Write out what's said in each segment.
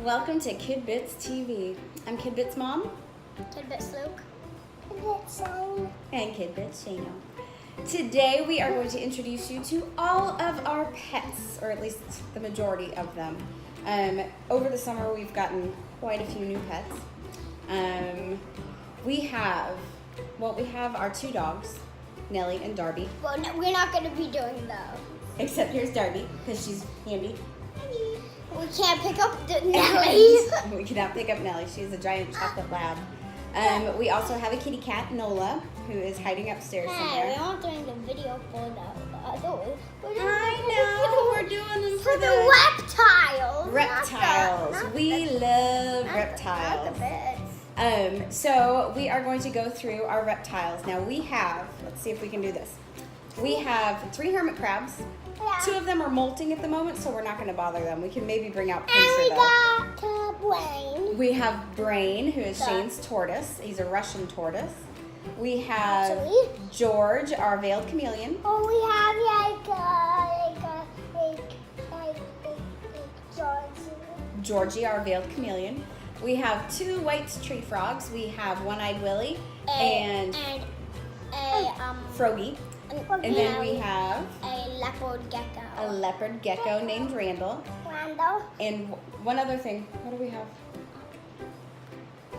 Welcome to KidBitz TV. I'm KidBitz Mom. KidBitz Luke. KidBitz Shane. And KidBitz Shano. Today we are going to introduce you to all of our pets, or at least the majority of them. Over the summer we've gotten quite a few new pets. We have our two dogs, Nellie and Darby. Well, no, we're not going to be doing those. Except here's Darby, because she's handy. We can't pick up the Nellie. We cannot pick up Nellie. She's a giant chocolate lab. We also have a kitty cat, Nola, who is hiding upstairs Hey, somewhere. we're not doing the video for the I know, we're doing them for the reptiles. reptiles. We love reptiles. Not the bits. So we are going to go through our reptiles. Now we have, let's see if we can do this. We have 3 hermit crabs. Yeah. 2 of them are molting at the moment, so we're not going to bother them. We can maybe bring out And Pincer we though. got Brain. We have Brain, who is Shane's tortoise. He's a Russian tortoise. We have Actually. George, our veiled chameleon. Oh, we have George. Georgie, our veiled chameleon. We have 2 white tree frogs. We have One-Eyed Willie and Froggy. And then we have a leopard gecko. a leopard gecko named Randall. Randall. And one other thing. What do we have?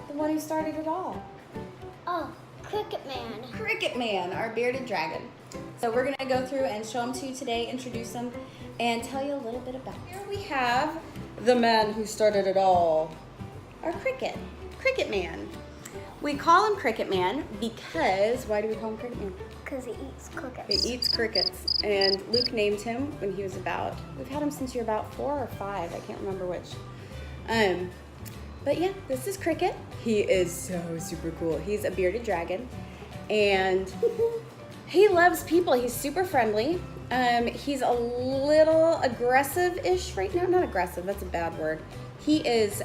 The one who started it all. Oh, Cricket Man. Cricket Man, our bearded dragon. So we're going to go through and show them to you today, introduce them, and tell you a little bit about them. Here we have the man who started it all, our Cricket Man. We call him Cricket Man because, why do we call him Cricket Man? Because he eats crickets. He eats crickets, and Luke named him when he was we've had him since you're about 4 or 5, I can't remember which. But yeah, this is Cricket. He is so super cool. He's a bearded dragon, and he loves people. He's super friendly. He's a little aggressive-ish right now. Not aggressive, that's a bad word. He is,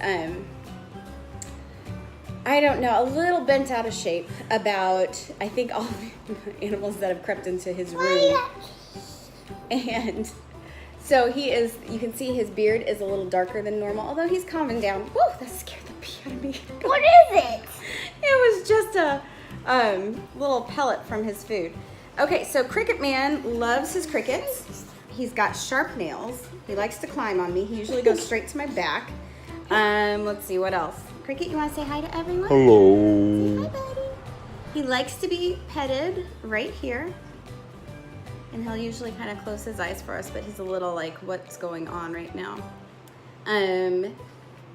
I don't know, a little bent out of shape about, I think, all the animals that have crept into his room. And so he is, you can see his beard is a little darker than normal, although he's calming down. Whoa, that scared the pee out of me. What is it? It was just a little pellet from his food. Okay, so Cricket Man loves his crickets. He's got sharp nails. He likes to climb on me. He usually goes straight to my back. Let's see, what else? Cricket, you want to say hi to everyone? Hello. Say hi, buddy. He likes to be petted right here. And he'll usually kind of close his eyes for us, but he's a little like, what's going on right now?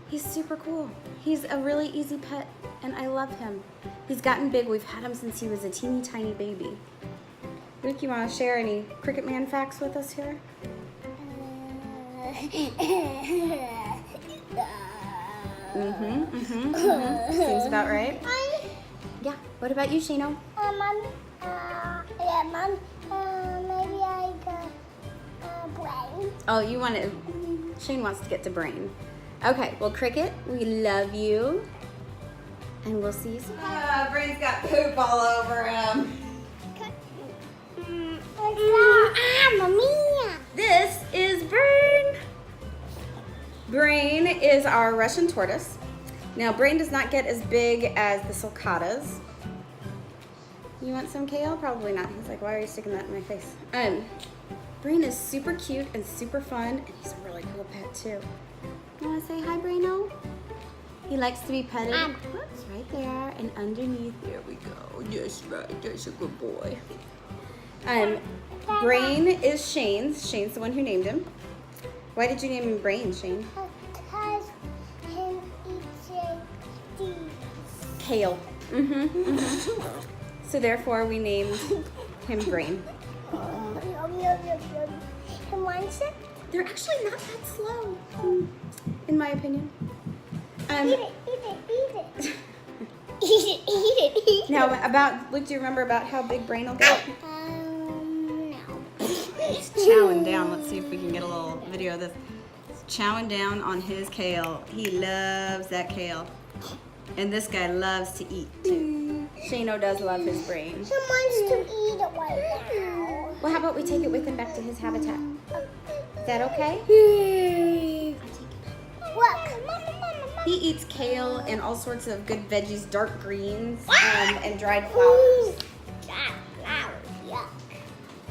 He's super cool. He's a really easy pet, and I love him. He's gotten big. We've had him since he was a teeny tiny baby. Luke, you want to share any Cricket Man facts with us here? Seems about right. Yeah. What about you, Shano? Mom, maybe I got Brain. Oh, you want to? Shane wants to get to Brain. Okay. Well, Cricket, we love you, and we'll see you soon. Brain's got poop all over him. Mia. This is Brain. Brain is our Russian tortoise. Now, Brain does not get as big as the sulcatas. You want some kale? Probably not. He's like, why are you sticking that in my face? Brain is super cute and super fun, and he's a really cool pet too. You want to say hi, Braino? He likes to be petted. Whoops, right there and underneath. There we go. Yes, right. That's a good boy. Brain is Shane's. Shane's the one who named him. Why did you name him Brain, Shane? Because him eats Kale. So therefore we named him Brain. He wants it? They're actually not that slow, in my opinion. Eat it. Eat it. Now, Luke, do you remember about how big Brain will get? No. He's chowing down. Let's see if we can get a little video of this. He's chowing down on his kale. He loves that kale. And this guy loves to eat, too. Shano does love his Brain. He wants to eat it right now. Well, how about we take it with him back to his habitat? Is that okay? Look. He eats kale and all sorts of good veggies, dark greens, and dried flowers. That flowers, yuck.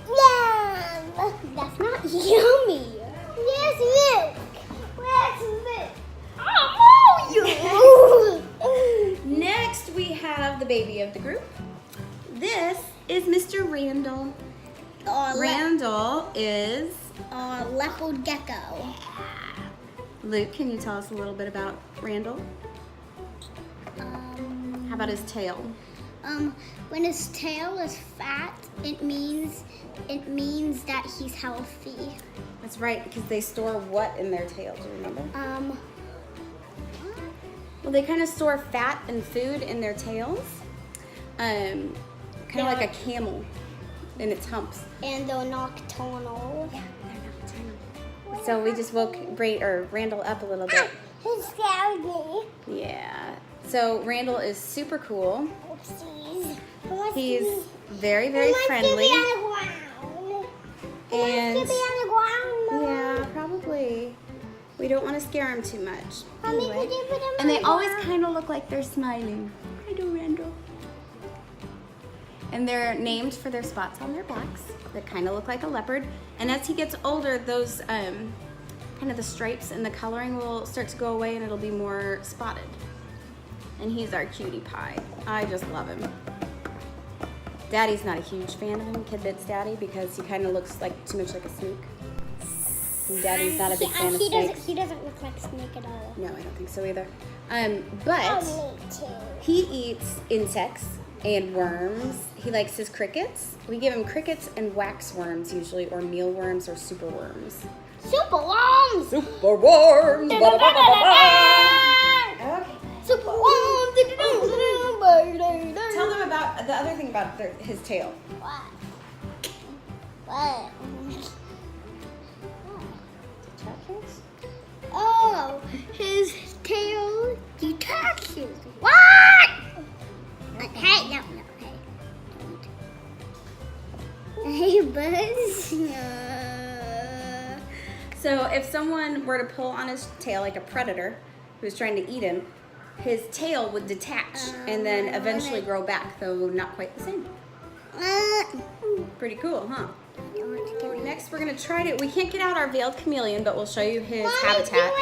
Yum! That's not yummy. Yes, milk. Where's milk? Oh, you! Next, we have the baby of the group. This is Mr. Randall. Randall is leopard gecko. Luke, can you tell us a little bit about Randall? How about his tail? When his tail is fat, it means that he's healthy. That's right, because they store what in their tail? Do you remember? Well, they kind of store fat and food in their tails, kind of like a camel in its humps. And they're nocturnal. Yeah, they're nocturnal. So we just woke Randall up a little bit. He's scared me. Yeah. So Randall is super cool. Oopsies. He's very, very friendly. He wants to be on the ground. And He wants to be on the ground. yeah, probably. We don't want to scare him too much. Mommy, Anyway. could you put him And they on the always ground? kind of look like they're smiling. I do, Randall. And they're named for their spots on their backs that kind of look like a leopard. And as he gets older, those kind of the stripes and the coloring will start to go away and it'll be more spotted. And he's our cutie pie. I just love him. Daddy's not a huge fan of him, KidBitz Daddy, because he kind of looks like too much like a snake. And Daddy's not a big fan of snakes. He doesn't look like a snake at all. No, I don't think so either. But Oh, me too. he eats insects and worms. He likes his crickets. We give him crickets and wax worms usually, or mealworms or super worms. Super worms! Super worms! Okay. Super worms! Tell them about the other thing about his tail. What? What? Oh, his tail detaches. What? Hey, no, hey. Don't. Hey, Buzz. So if someone were to pull on his tail like a predator who was trying to eat him, his tail would detach and then eventually grow back, though not quite the same. Pretty cool, huh? Next, we're gonna try to. We can't get out our veiled chameleon, but we'll show you his habitat.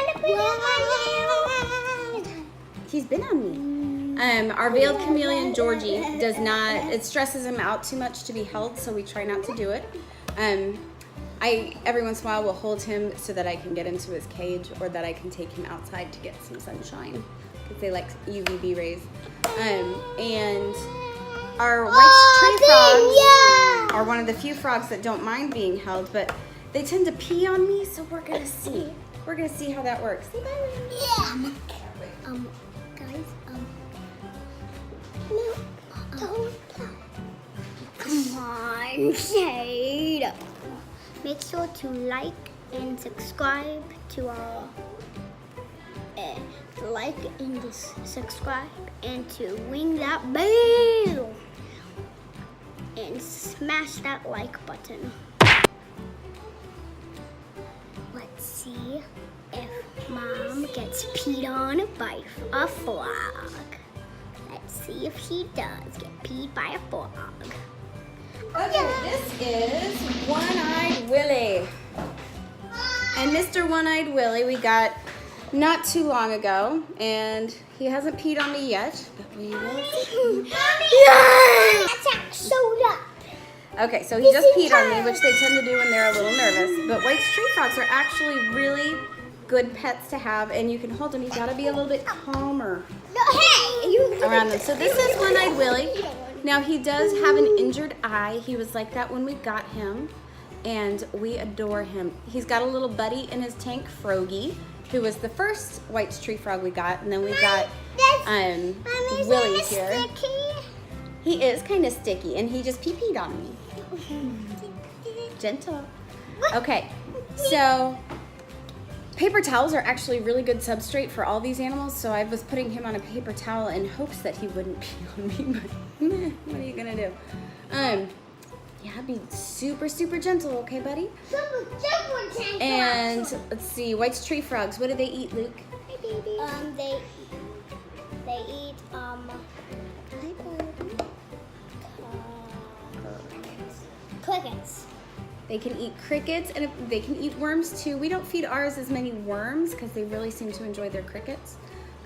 He's been on me. Our veiled chameleon, Georgie, does not. It stresses him out too much to be held, so we try not to do it. I every once in a while will hold him so that I can get into his cage, or that I can take him outside to get some sunshine, because they like UVB rays. And our white tree frogs are one of the few frogs that don't mind being held, but they tend to pee on me, so we're gonna see. We're gonna see how that works. Yeah. Guys, no, don't. Come on, Shade. Make sure to like and subscribe to our subscribe and to ring that bell and smash that like button. Let's see if Mom gets peed on by a frog. Let's see if she does get peed by a frog. Okay, this is One-Eyed Willie. And Mr. One-Eyed Willie we got not too long ago, and he hasn't peed on me yet, but we will. Yeah! Soda. Okay, so he just peed on me, which they tend to do when they're a little nervous. But white tree frogs are actually really good pets to have, and you can hold them. You gotta be a little bit calmer around them. So this is One-Eyed Willie. Now he does have an injured eye. He was like that when we got him, and we adore him. He's got a little buddy in his tank, Froggy, who was the first white tree frog we got, and then we got Willie here. He is kind of sticky, and he just pee-peed on me. Gentle. Okay, so paper towels are actually really good substrate for all these animals, so I was putting him on a paper towel in hopes that he wouldn't pee on me, but what are you gonna do? Yeah, be super, super gentle, okay, buddy? Super gentle. And let's see, white tree frogs, what do they eat, Luke? Maybe They eat crickets. They can eat crickets and they can eat worms too. We don't feed ours as many worms because they really seem to enjoy their crickets.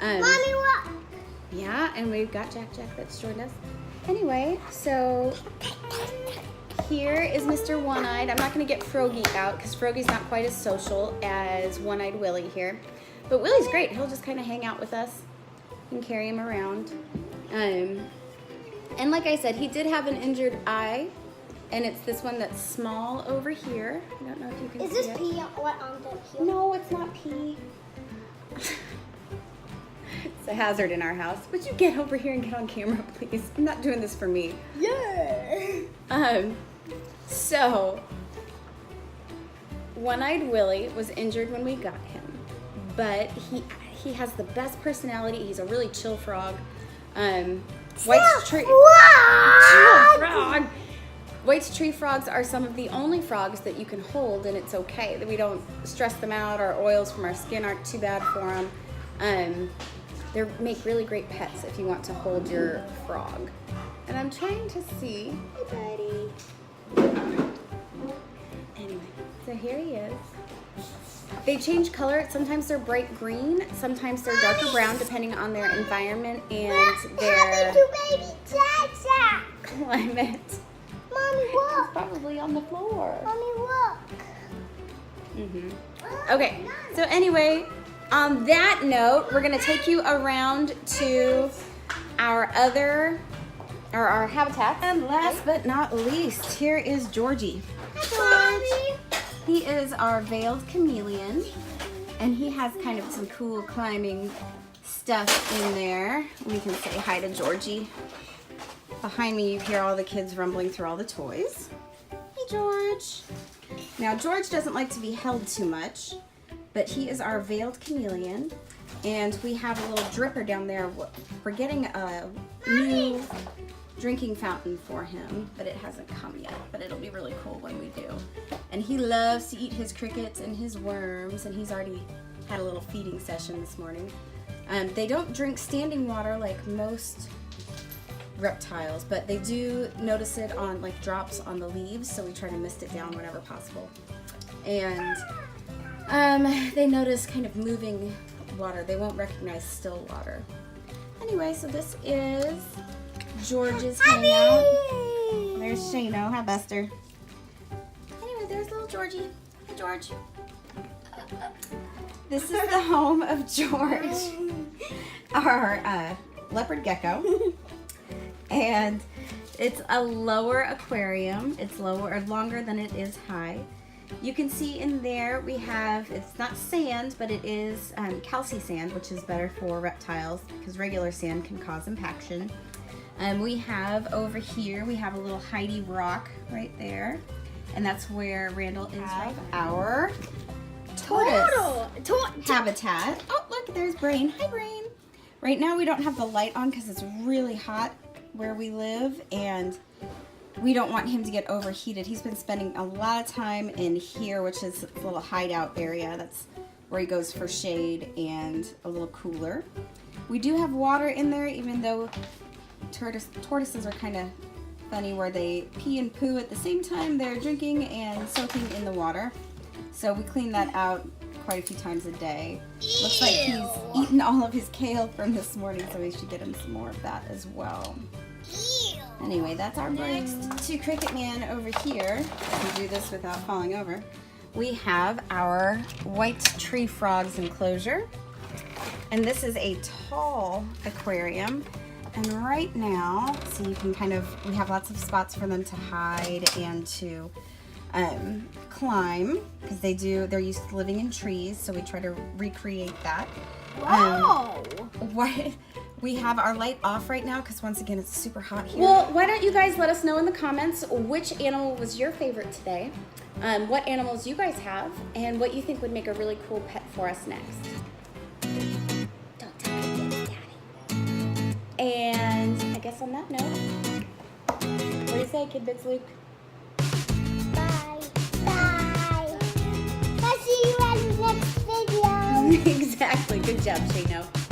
Mommy, look. Yeah, and we've got Jack that's joined us. Anyway, so here is Mr. One-Eyed. I'm not going to get Froggy out because Froggy's not quite as social as One-Eyed Willie here. But Willie's great. He'll just kind of hang out with us. You can carry him around. And like I said, he did have an injured eye. And it's this one that's small over here. I don't know if you can see it. Is this pee what on the heel? No, it's not pee. It's a hazard in our house. Would you get over here and get on camera, please? I'm not doing this for me. Yeah. So, One-Eyed Willie was injured when we got him, but he has the best personality. He's a really chill frog. White's tree frog. White's tree frogs are some of the only frogs that you can hold, and it's okay that we don't stress them out. Our oils from our skin aren't too bad for them. They make really great pets if you want to hold your frog. And I'm trying to see. Hey, buddy. Anyway, so here he is. They change color. Sometimes they're bright green. Sometimes they're darker brown, depending on their environment and their climate. Mommy, look. Probably on the floor. Mommy, look. Okay, so anyway, on that note, we're gonna take you around to our habitat. And last but not least, here is Georgie. Hi, He is our veiled chameleon, and he has kind of some cool climbing stuff in there. We can say hi to Georgie. Behind me, you hear all the kids rumbling through all the toys. Hey, George. Now, George doesn't like to be held too much, but he is our veiled chameleon, and we have a little dripper down there. We're getting a new drinking fountain for him, but it hasn't come yet, but it'll be really cool when we do. And he loves to eat his crickets and his worms, and he's already had a little feeding session this morning. They don't drink standing water like most reptiles, but they do notice it on like drops on the leaves, so we try to mist it down whenever possible. And they notice kind of moving water. They won't recognize still water. Anyway, so this is George's hangout. There's Shano. Hi, Buster. Anyway, there's little Georgie. Hi, George. This is the home of George, our leopard gecko. And it's a lower aquarium. It's longer than it is high. You can see in there we have, it's not sand, but it is calci sand, which is better for reptiles because regular sand can cause impaction. We have over here, we have a little Heidi rock right there. And that's where Randall is right our tortoise habitat. Oh, look, there's Brain. Hi, Brain. Right now we don't have the light on because it's really hot where we live, and we don't want him to get overheated. He's been spending a lot of time in here, which is a little hideout area. That's where he goes for shade and a little cooler. We do have water in there, even though tortoises are kind of funny where they pee and poo at the same time they're drinking and soaking in the water. So we clean that out quite a few times a day. Looks like he's eaten all of his kale from this morning, so we should get him some more of that as well. Anyway, that's our breaks. To Cricket Man over here, to do this without falling over, we have our white tree frogs enclosure. And this is a tall aquarium. And right now, so you can we have lots of spots for them to hide and to climb, because they're used to living in trees, so we try to recreate that. Wow! We have our light off right now because once again it's super hot here. Well, why don't you guys let us know in the comments which animal was your favorite today, what animals you guys have, and what you think would make a really cool pet for us next. Don't tell KidBitz Daddy. And I guess on that note, what do you say, KidBitz Luke? Bye. Bye. I'll see you in the next video. Exactly. Good job. job, Shano.